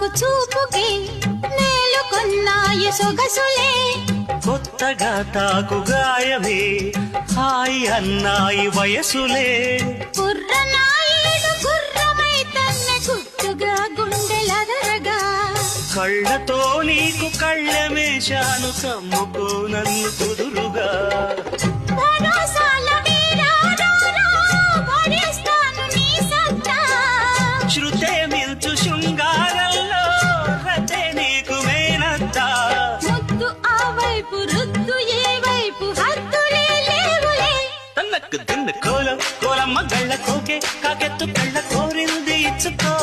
తాకు చూపుకి నేలుకొన్నాయి సొగసులే కొత్తగా తాకు గాయమే హాయి అన్నాయి వయసులే కుర్రనాయుడు గుర్రమై తన్నే గుట్టుగా గుండెలదరగా కళ్ళతో నీకు కళ్ళమేశాను కమ్ముకో నన్ను కుదురుగా శృతే మిల్చు శృంగారంలో రతే నీకు మేనత్తా ముద్దు ఆ వైపు రుద్దు ఏ వైపు హద్దులే లేవులే తన్నకు దిన్ను కోలం కోలమ్మ గళ్ళ కోకే కాకెత్తు కళ్ళ కోరింది ఇచ్చుకో